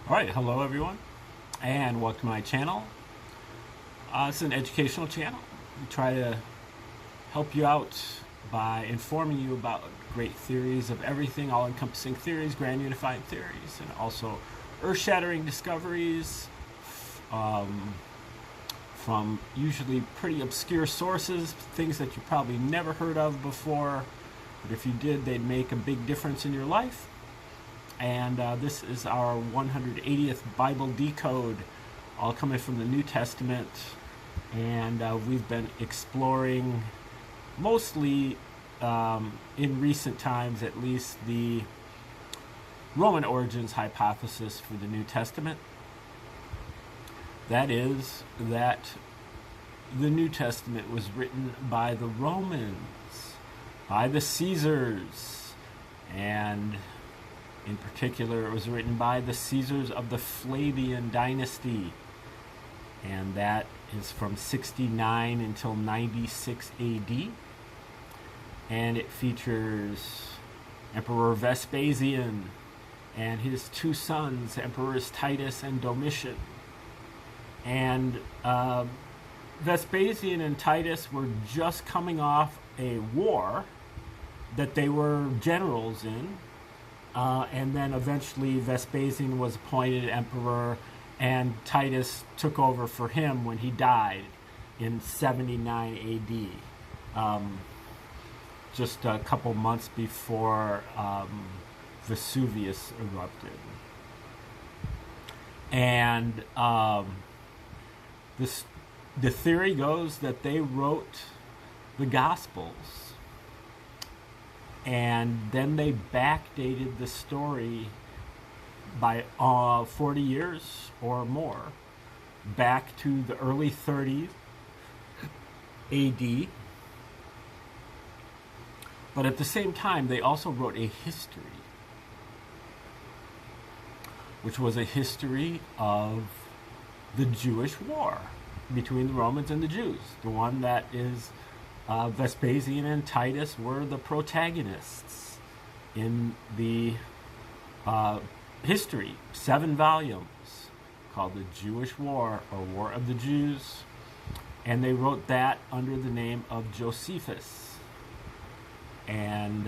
Alright, hello everyone, and welcome to my channel. It's an educational channel. We try to help you out by informing you about great theories of everything, all-encompassing theories, grand unifying theories, and also earth-shattering discoveries from usually pretty obscure sources, things that you probably never heard of before, but if you did, they'd make a big difference in your life. And this is our 180th Bible Decode, all coming from the New Testament. And we've been exploring, mostly in recent times at least, the Roman origins hypothesis for the New Testament. That is, that the New Testament was written by the Romans, by the Caesars, and in particular, it was written by the Caesars of the Flavian dynasty, and that is from 69 until 96 AD, and it features Emperor Vespasian and his two sons, Emperors Titus and Domitian. And Vespasian and Titus were just coming off a war that they were generals in. And then eventually Vespasian was appointed emperor, and Titus took over for him when he died in 79 AD, just a couple months before Vesuvius erupted. And the theory goes that they wrote the Gospels, and then they backdated the story by 40 years or more, back to the early 30s AD. But at the same time, they also wrote a history, which was a history of the Jewish war between the Romans and the Jews, the one that is Vespasian and Titus were the protagonists in the history, 7 volumes, called the Jewish War, or War of the Jews, and they wrote that under the name of Josephus. And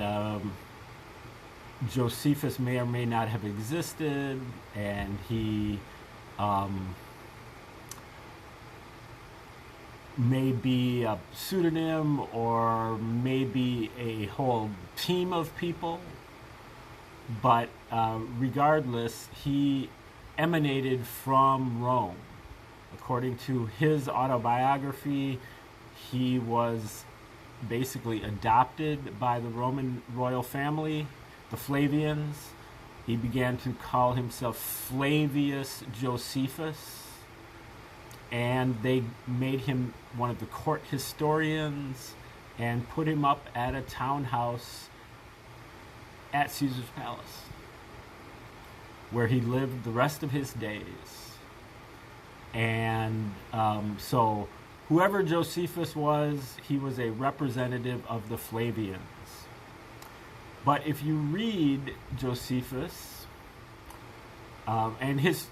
Josephus may or may not have existed, and he maybe a pseudonym, or maybe a whole team of people, but regardless, he emanated from Rome. According to his autobiography, he was basically adopted by the Roman royal family, the Flavians. He began to call himself Flavius Josephus, and they made him one of the court historians and put him up at a townhouse at Caesar's Palace, where he lived the rest of his days. And so whoever Josephus was, he was a representative of the Flavians. But if you read Josephus, and his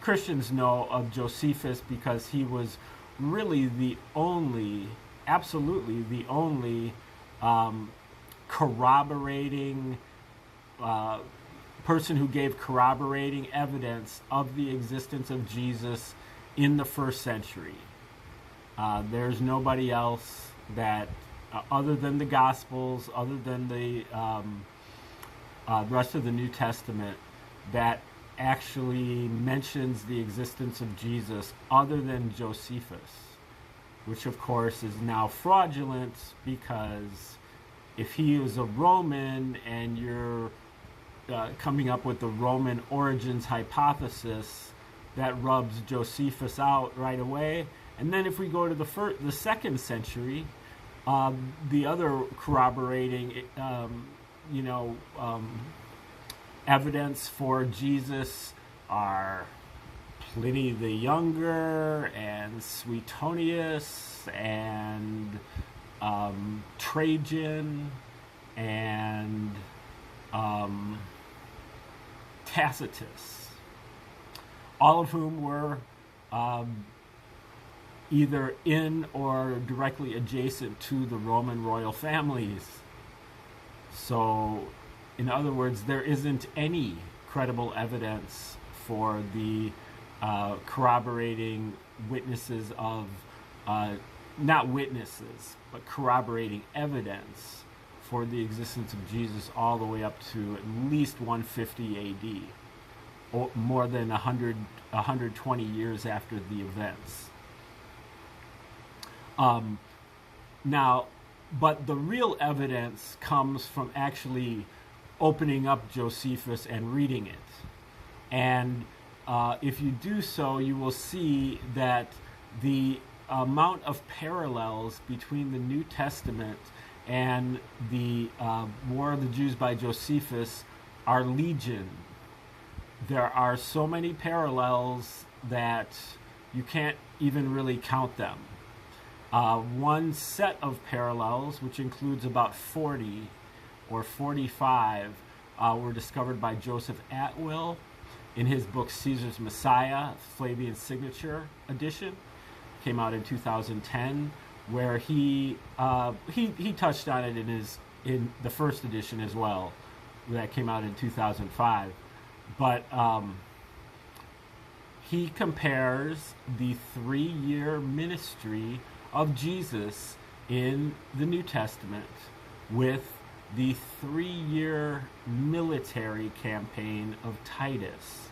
Christians know of Josephus because he was really the only, absolutely the only corroborating person who gave corroborating evidence of the existence of Jesus in the first century. There's nobody else that, other than the Gospels, other than the rest of the New Testament, that actually mentions the existence of Jesus other than Josephus, which of course is now fraudulent, because if he is a Roman and you're coming up with the Roman origins hypothesis, that rubs Josephus out right away. And then if we go to the second century, the other corroborating evidence for Jesus are Pliny the Younger and Suetonius and Trajan and Tacitus. all of whom were either in or directly adjacent to the Roman royal families. So, in other words, there isn't any credible evidence for the corroborating witnesses of, not witnesses, but corroborating evidence for the existence of Jesus all the way up to at least 150 AD, or more than 120 years after the events. Now, but the real evidence comes from actually opening up Josephus and reading it. And if you do so, you will see that the amount of parallels between the New Testament and the War of the Jews by Josephus are legion. There are so many parallels that you can't even really count them. One set of parallels, which includes about 40 or 45, were discovered by Joseph Atwill in his book Caesar's Messiah, Flavian's Signature edition. Came out in 2010, where he touched on it in the first edition as well, that came out in 2005. But he compares the 3-year ministry of Jesus in the New Testament with the 3-year military campaign of Titus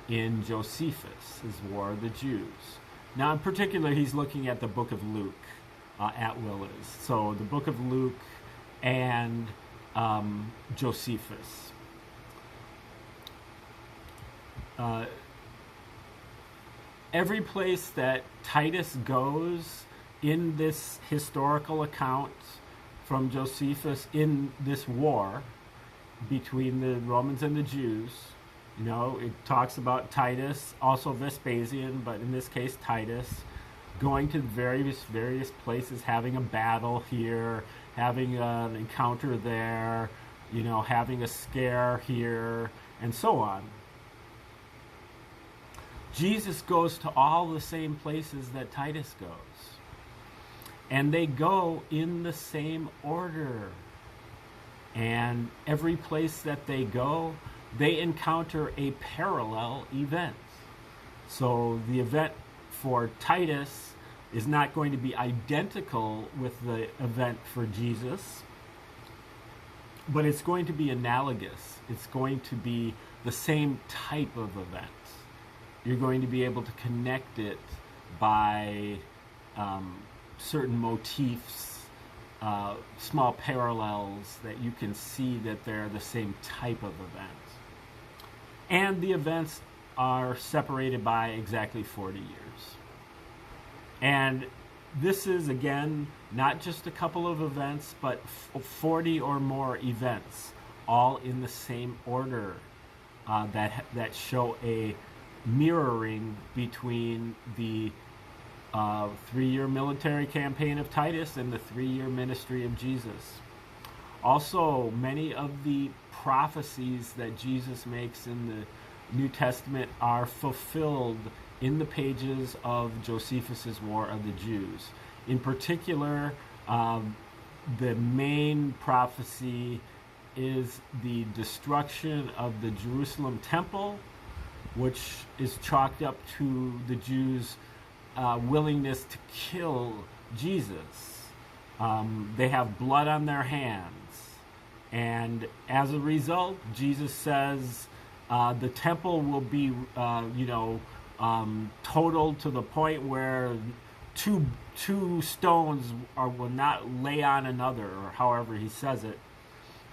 in Josephus, his War of the Jews. Now, in particular, he's looking at the book of Luke, Atwill is. So the book of Luke and Josephus. Every place that Titus goes in this historical account from Josephus in this war between the Romans and the Jews, you know, it talks about Titus, also Vespasian, but in this case Titus, going to various places, having a battle here, having an encounter there, you know, having a scare here, and so on. Jesus goes to all the same places that Titus goes. And they go in the same order. And every place that they go, they encounter a parallel event. So the event for Titus is not going to be identical with the event for Jesus, but it's going to be analogous. It's going to be the same type of event. You're going to be able to connect it by certain motifs, small parallels that you can see that they're the same type of event. And the events are separated by exactly 40 years. And this is, again, not just a couple of events, but 40 or more events, all in the same order, that show a mirroring between the 3-year military campaign of Titus and the 3-year ministry of Jesus. Also, many of the prophecies that Jesus makes in the New Testament are fulfilled in the pages of Josephus's War of the Jews. In particular, the main prophecy is the destruction of the Jerusalem temple, which is chalked up to the Jews' willingness to kill Jesus. They have blood on their hands. And as a result, Jesus says the temple will be, totaled to the point where two stones will not lay on another, or however he says it.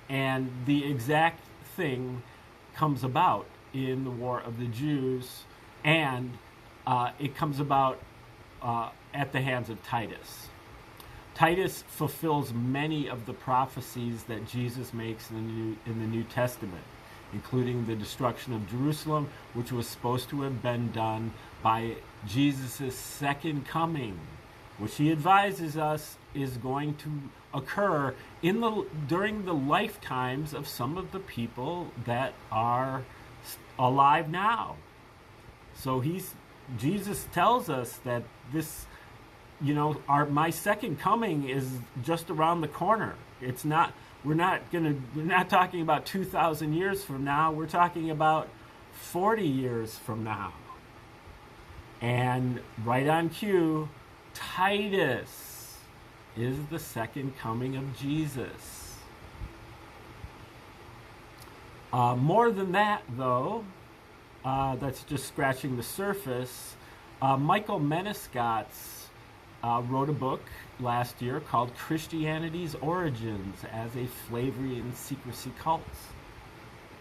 And the exact thing comes about in the War of the Jews, and it comes about at the hands of Titus. Titus fulfills many of the prophecies that Jesus makes in the New Testament, including the destruction of Jerusalem, which was supposed to have been done by Jesus' second coming, which he advises us is going to occur during the lifetimes of some of the people that are alive now. So Jesus tells us that this, my second coming is just around the corner. It's not. We're not talking about 2,000 years from now. We're talking about 40 years from now. And right on cue, Titus is the second coming of Jesus. More than that, though, that's just scratching the surface. Michael Menescotts wrote a book last year called Christianity's Origins as a Slavery and Secrecy Cult.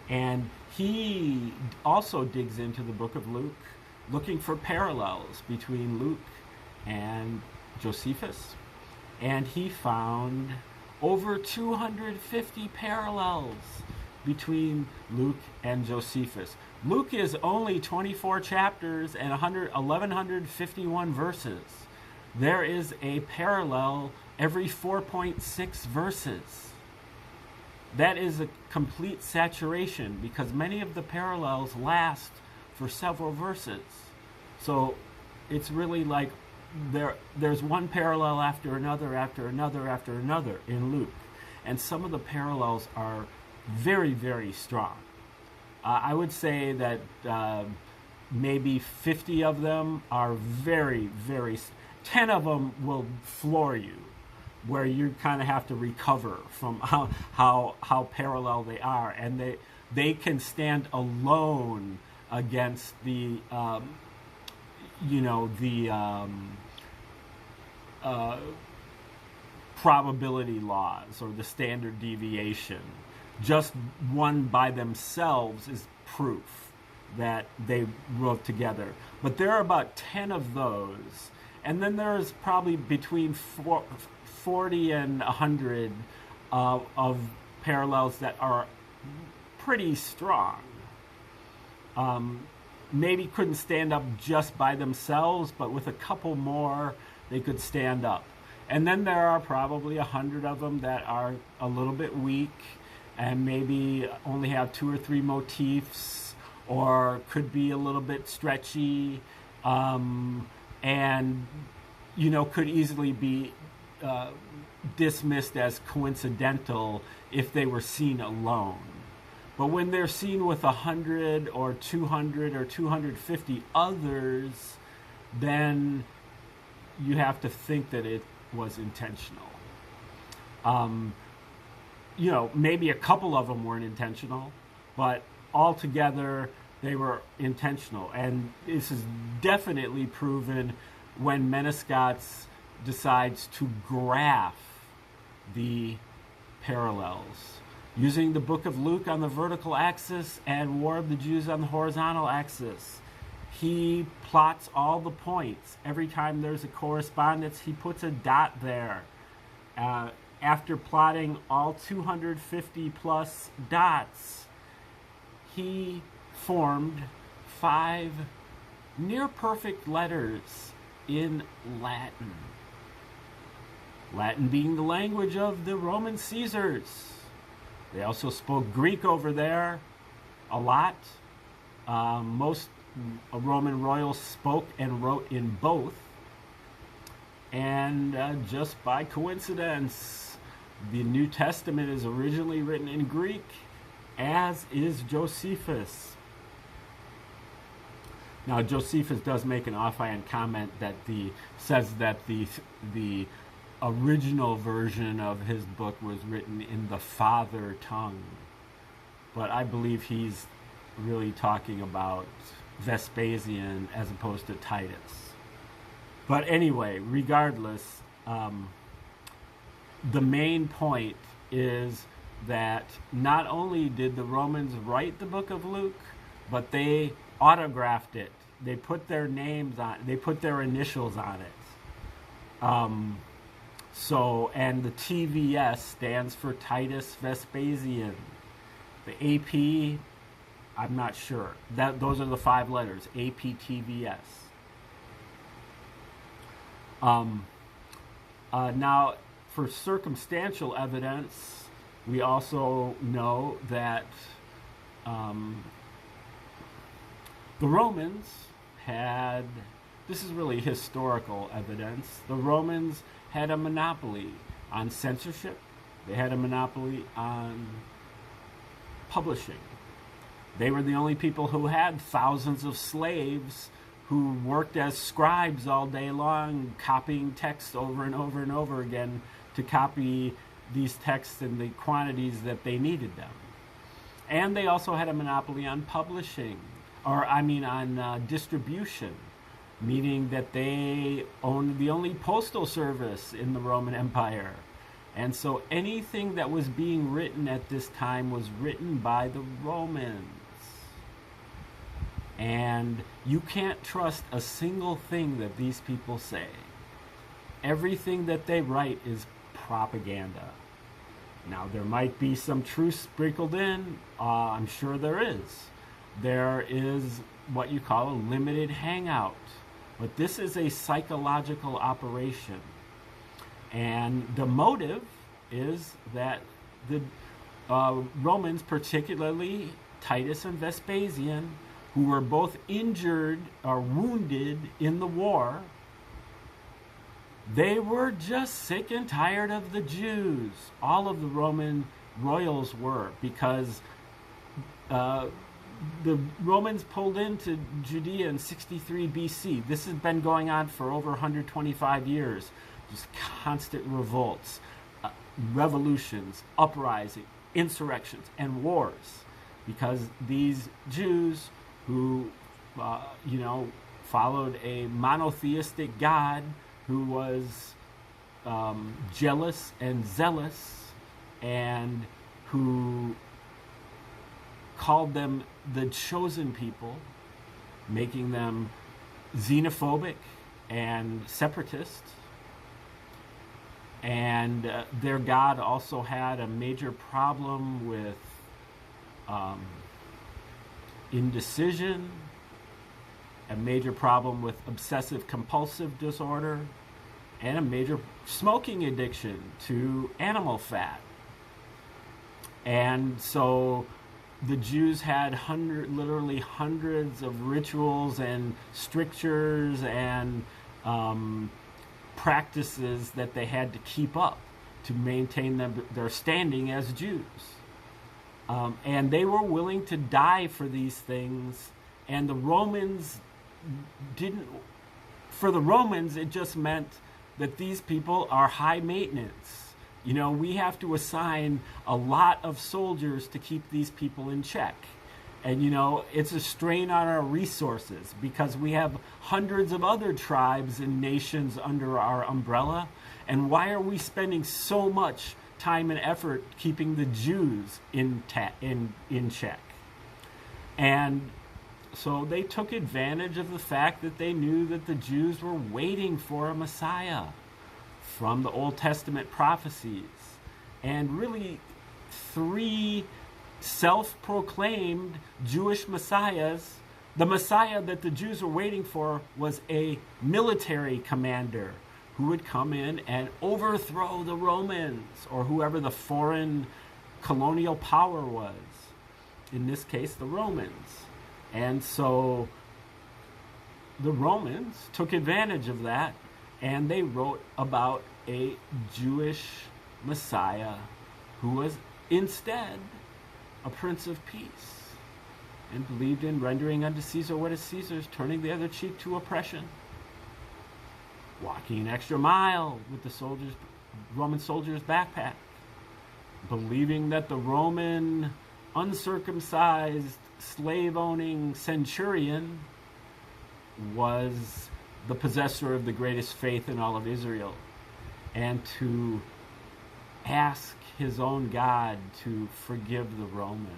And he also digs into the book of Luke, looking for parallels between Luke and Josephus. And he found over 250 parallels between Luke and Josephus. Luke is only 24 chapters and 1,151 verses. There is a parallel every 4.6 verses. That is a complete saturation because many of the parallels last for several verses. So it's really like there's one parallel after another, after another, after another in Luke. And some of the parallels are very, very strong. I would say that maybe 50 of them are very, very... 10 of them will floor you, where you kind of have to recover from how parallel they are. And they can stand alone against the probability laws or the standard deviation. Just one by themselves is proof that they wrote together. But there are about 10 of those. And then there's probably between 40 and 100 of parallels that are pretty strong. Maybe couldn't stand up just by themselves, but with a couple more, they could stand up. And then there are probably 100 of them that are a little bit weak and maybe only have 2 or 3 motifs, or could be a little bit stretchy, and could easily be dismissed as coincidental if they were seen alone. But when they're seen with 100 or 200 or 250 others, then you have to think that it was intentional. Maybe a couple of them weren't intentional, but altogether they were intentional. And this is definitely proven when Menescotts decides to graph the parallels, using the book of Luke on the vertical axis and War of the Jews on the horizontal axis. He plots all the points. Every time there's a correspondence, he puts a dot there. After plotting all 250 plus dots, he formed 5 near-perfect letters in Latin. Latin being the language of the Roman Caesars. They also spoke Greek over there a lot. Most Roman royals spoke and wrote in both. And just by coincidence, the New Testament is originally written in Greek, as is Josephus. Now, Josephus does make an offhand comment that says that the original version of his book was written in the father tongue. But I believe he's really talking about Vespasian as opposed to Titus. But anyway, regardless, the main point is that not only did the Romans write the book of Luke, but they autographed it. They put their names on, they put their initials on it. And the TVS stands for Titus Vespasian. The AP, I'm not sure. Those are the 5 letters, APTVS. Now, for circumstantial evidence, we also know that the Romans had, this is really historical evidence, the Romans had a monopoly on censorship. They had a monopoly on publishing. They were the only people who had thousands of slaves who worked as scribes all day long, copying text over and over and over again to copy these texts in the quantities that they needed them. And they also had a monopoly on publishing, on distribution, meaning that they owned the only postal service in the Roman Empire. And so anything that was being written at this time was written by the Romans. And you can't trust a single thing that these people say. Everything that they write is propaganda. Now, there might be some truth sprinkled in. I'm sure there is. There is what you call a limited hangout. But this is a psychological operation. And the motive is that the Romans, particularly Titus and Vespasian, who were both injured or wounded in the war, they were just sick and tired of the Jews. All of the Roman royals were, because the Romans pulled into Judea in 63 BC. This has been going on for over 125 years. Just constant revolts, revolutions, uprising, insurrections, and wars. Because these Jews who, followed a monotheistic God who was jealous and zealous, and who called them the chosen people, making them xenophobic and separatist. And their God also had a major problem with indecision, a major problem with obsessive compulsive disorder, and a major smoking addiction to animal fat. And so the Jews had literally hundreds of rituals and strictures and practices that they had to keep up to maintain their standing as Jews. And they were willing to die for these things. And the Romans for the Romans, it just meant that these people are high maintenance. We have to assign a lot of soldiers to keep these people in check. And, it's a strain on our resources because we have hundreds of other tribes and nations under our umbrella. And why are we spending so much time and effort keeping the Jews in check? And so they took advantage of the fact that they knew that the Jews were waiting for a Messiah from the Old Testament prophecies. And really, 3 self-proclaimed Jewish messiahs. The Messiah that the Jews were waiting for was a military commander who would come in and overthrow the Romans, or whoever the foreign colonial power was. In this case, the Romans. And so the Romans took advantage of that, and they wrote about a Jewish Messiah who was instead a Prince of Peace, and believed in rendering unto Caesar what is Caesar's, turning the other cheek to oppression, walking an extra mile with the Roman soldier's backpack, believing that the Roman uncircumcised slave-owning centurion was the possessor of the greatest faith in all of Israel, and to ask his own God to forgive the Romans,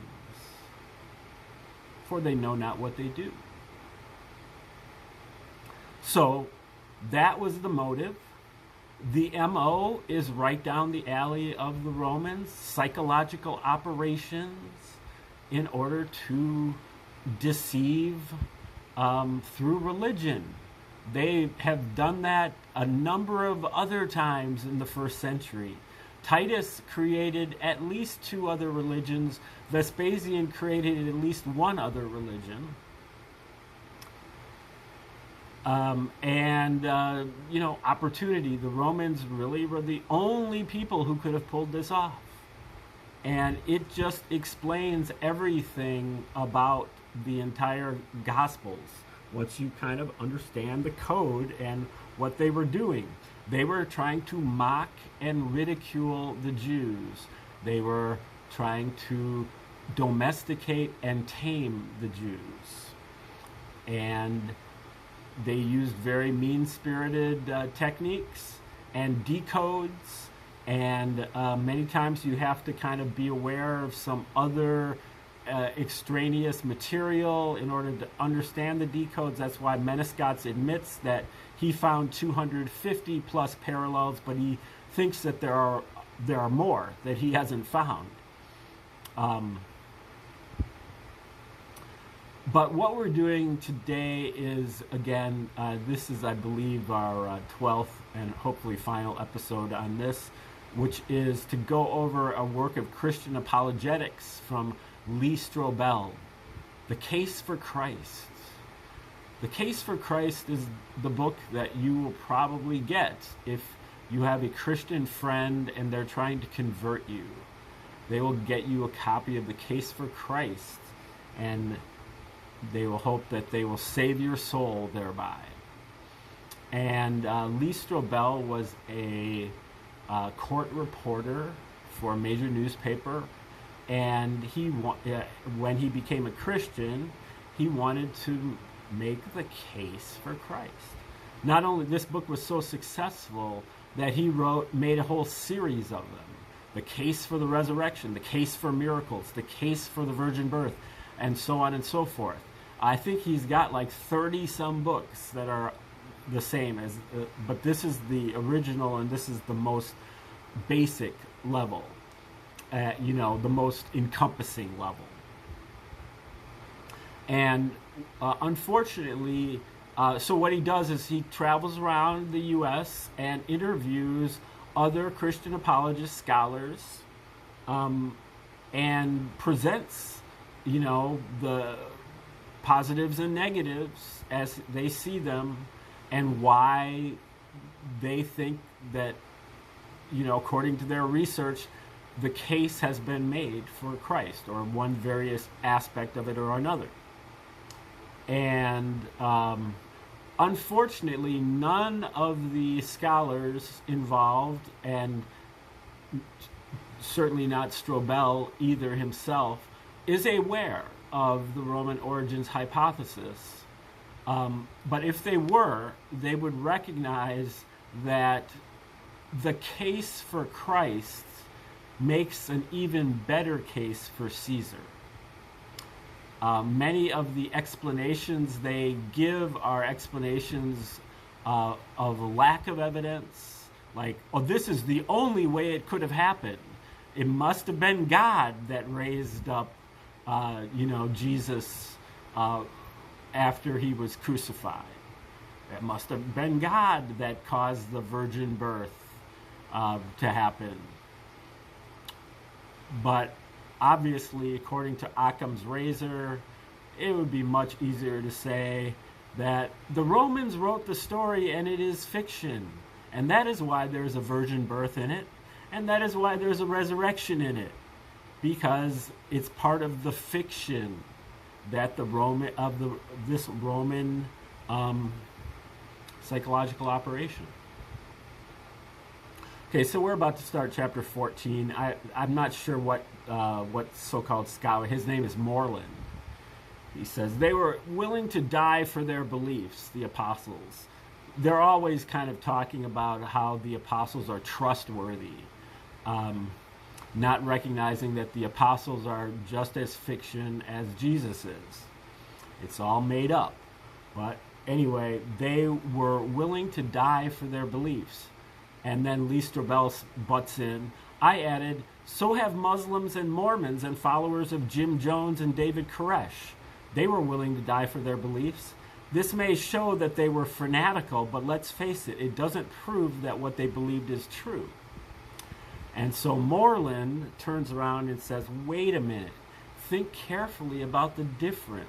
for they know not what they do. So that was the motive. The MO is right down the alley of the Romans, psychological operations in order to deceive through religion. They have done that a number of other times in the first century. Titus created at least 2 other religions. Vespasian created at least 1 other religion. Opportunity. The Romans really were the only people who could have pulled this off. And it just explains everything about the entire Gospels. Once you kind of understand the code and what they were doing, they were trying to mock and ridicule the Jews. They were trying to domesticate and tame the Jews. And they used very mean-spirited techniques and decodes. And many times you have to kind of be aware of some other extraneous material in order to understand the decodes. That's why Menescot admits that he found 250 plus parallels, but he thinks that there are more that he hasn't found. But what we're doing today is, again, this is, I believe, our 12th and hopefully final episode on this, which is to go over a work of Christian apologetics from Lee Strobel, The Case for Christ. The Case for Christ is the book that you will probably get if you have a Christian friend and they're trying to convert you. They will get you a copy of The Case for Christ, and they will hope that they will save your soul thereby. And Lee Strobel was a court reporter for a major newspaper, and when he became a Christian, he wanted to make the case for Christ. Not only this book was so successful that he made a whole series of them: The Case for the Resurrection, The Case for Miracles, The Case for the Virgin Birth, and so on and so forth. I think he's got like 30-some books that are the same as, but this is the original, and this is the most basic level, the most encompassing level. And unfortunately, so what he does is he travels around the U.S. and interviews other Christian apologist scholars, and presents, the positives and negatives as they see them, and why they think that, according to their research, the case has been made for Christ, or one various aspect of it or another. And unfortunately, none of the scholars involved, and certainly not Strobel either himself, is aware of the Roman origins hypothesis. But if they were, they would recognize that the case for Christ makes an even better case for Caesar. Many of the explanations they give are explanations of lack of evidence, like, this is the only way it could have happened. It must have been God that raised up Jesus after he was crucified. It must have been God that caused the virgin birth to happen. But obviously, according to Occam's razor, it would be much easier to say that the Romans wrote the story and it is fiction. And that is why there's a virgin birth in it. And that is why there's a resurrection in it. Because it's part of the fiction that this Roman psychological operation. Okay, so we're about to start chapter 14. I'm not sure what so-called scholar. His name is Moreland. He says they were willing to die for their beliefs, the apostles. They're always kind of talking about how the apostles are trustworthy, not recognizing that the apostles are just as fiction as Jesus is. It's all made up. But anyway, they were willing to die for their beliefs. And then Lee Strobel butts in. I added, so have Muslims and Mormons and followers of Jim Jones and David Koresh. They were willing to die for their beliefs. This may show that they were fanatical, but let's face it, it doesn't prove that what they believed is true. And so Moreland turns around and says, wait a minute, think carefully about the difference.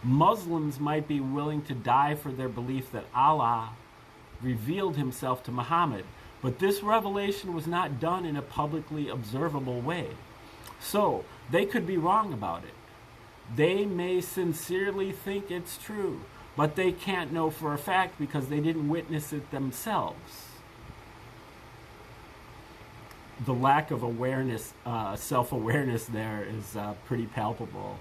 Muslims might be willing to die for their belief that Allah revealed himself to Muhammad, but this revelation was not done in a publicly observable way. So, they could be wrong about it. They may sincerely think it's true, but they can't know for a fact because they didn't witness it themselves. The lack of awareness, self-awareness there is pretty palpable.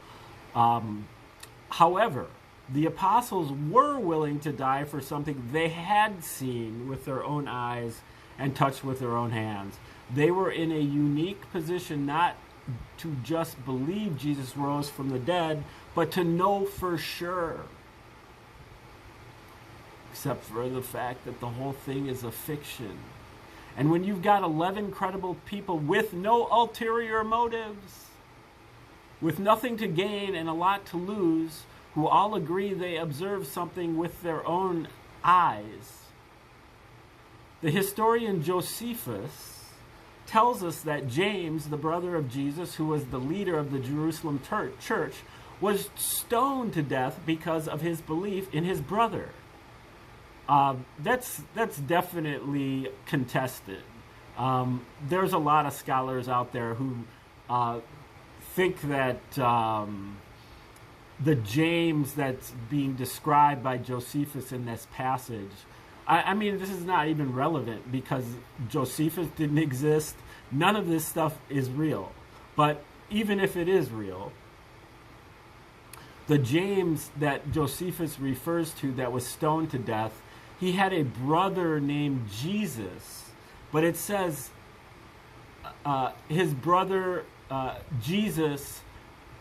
However, the apostles were willing to die for something they had seen with their own eyes and touched with their own hands. They were in a unique position not to just believe Jesus rose from the dead, but to know for sure. Except for the fact that the whole thing is a fiction. And when you've got 11 credible people with no ulterior motives, with nothing to gain and a lot to lose, who all agree they observed something with their own eyes, the historian Josephus tells us that James, the brother of Jesus, who was the leader of the Jerusalem church, was stoned to death because of his belief in his brother. That's definitely contested. There's a lot of scholars out there who think that the James that's being described by Josephus in this passage, I mean, this is not even relevant because Josephus didn't exist. None of this stuff is real. But even if it is real, the James that Josephus refers to that was stoned to death, he had a brother named Jesus. But it says his brother Jesus,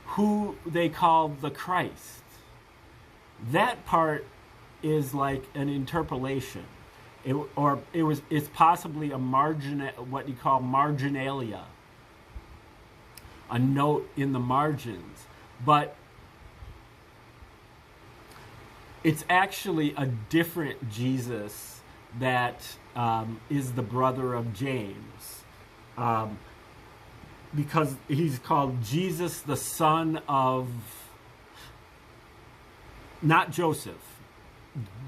who they called the Christ. That part is like an interpolation, it's possibly a what you call marginalia, a note in the margins, but it's actually a different Jesus that is the brother of James, because he's called Jesus, the son of, not Joseph,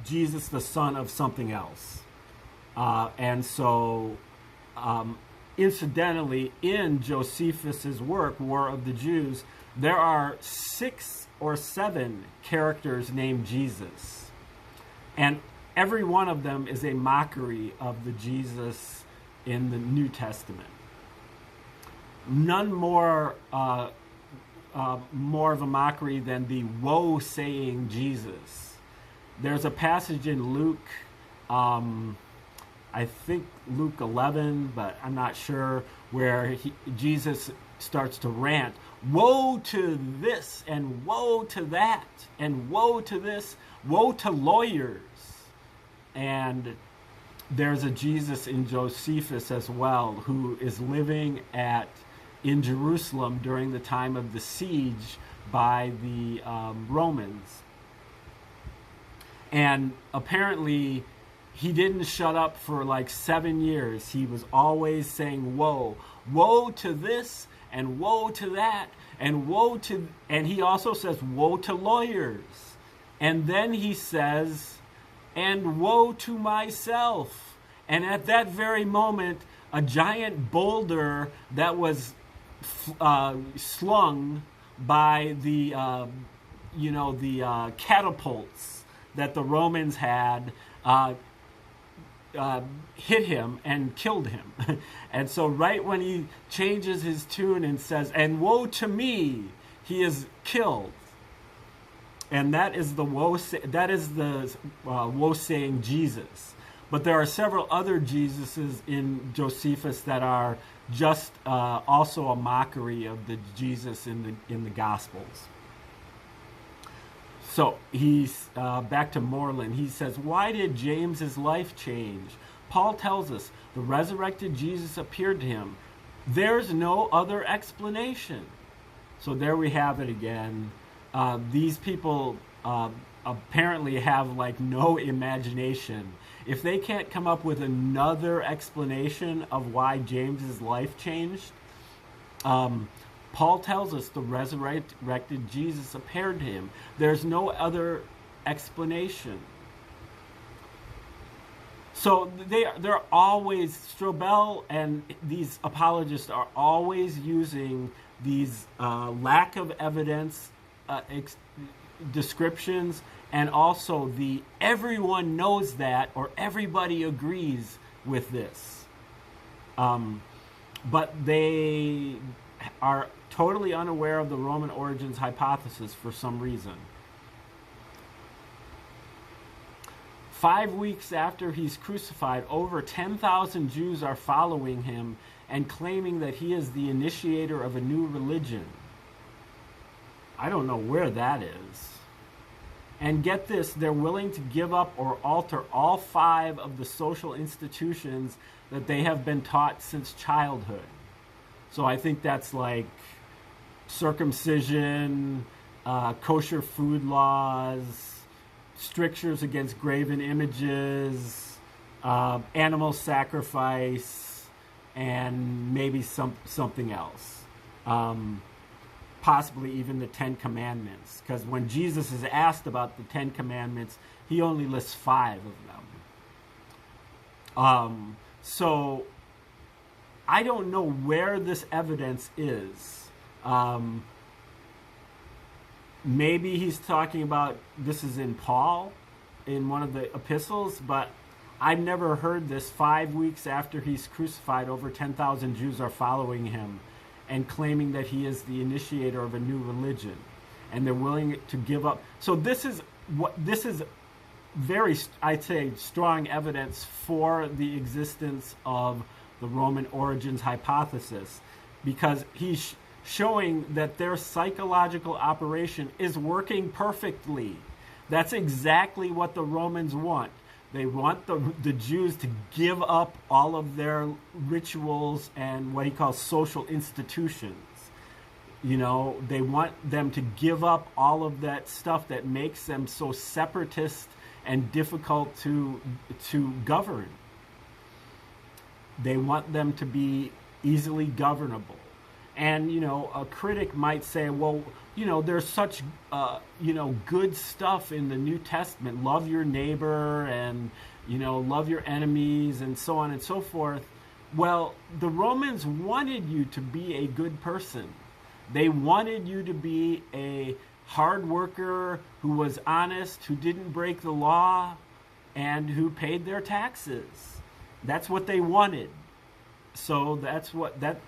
Jesus, the son of something else. And so, incidentally, in Josephus's work, War of the Jews, there are 6 or 7 characters named Jesus. And every one of them is a mockery of the Jesus in the New Testament. None more of a mockery than the woe-saying Jesus. There's a passage in Luke, I think Luke 11, but I'm not sure, where Jesus starts to rant, woe to this, and woe to that, and woe to this, woe to lawyers. And there's a Jesus in Josephus as well, who is living in Jerusalem during the time of the siege by the Romans. And apparently, he didn't shut up for like 7 years. He was always saying, woe. Woe to this, and woe to that, and woe to... And he also says, woe to lawyers. And then he says, and woe to myself. And at that very moment, a giant boulder that was slung by the, catapults that the Romans had, hit him and killed him. And so right when he changes his tune and says, and woe to me, he is killed. And that is the woe-saying Jesus. But there are several other Jesuses in Josephus that are just also a mockery of the Jesus in the Gospels. So he's back to Moreland. He says, why did James's life change? Paul tells us the resurrected Jesus appeared to him. There's no other explanation. So there we have it again. These people apparently have like no imagination. If they can't come up with another explanation of why James's life changed, Paul tells us the resurrected Jesus appeared to him. There's no other explanation. So they're always, Strobel and these apologists are always using these lack of evidence descriptions, and also the everyone knows that, or everybody agrees with this. But they are totally unaware of the Roman origins hypothesis for some reason. 5 weeks after he's crucified, over 10,000 Jews are following him and claiming that he is the initiator of a new religion. I don't know where that is. And get this, they're willing to give up or alter all 5 of the social institutions that they have been taught since childhood. So I think that's like circumcision, kosher food laws, strictures against graven images, animal sacrifice, and maybe something else. Possibly even the 10 Commandments. Because when Jesus is asked about the 10 Commandments, he only lists 5 of them. So I don't know where this evidence is. Maybe he's talking about, this is in Paul, in one of the epistles, but I've never heard this. 5 weeks after he's crucified, over 10,000 Jews are following him and claiming that he is the initiator of a new religion. And they're willing to give up. So this is very, I'd say, strong evidence for the existence of the Roman origins hypothesis, because he's showing that their psychological operation is working perfectly. That's exactly what the Romans want. They want the Jews to give up all of their rituals and what he calls social institutions. You know, they want them to give up all of that stuff that makes them so separatist and difficult to govern. They want them to be easily governable. And, you know, a critic might say, well, you know, there's such, good stuff in the New Testament. Love your neighbor and, you know, love your enemies and so on and so forth. Well, the Romans wanted you to be a good person. They wanted you to be a hard worker who was honest, who didn't break the law, and who paid their taxes. That's what they wanted. So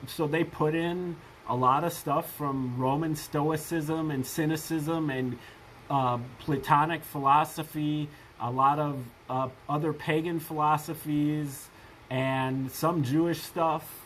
so they put in a lot of stuff from Roman Stoicism and cynicism and Platonic philosophy, a lot of other pagan philosophies, and some Jewish stuff.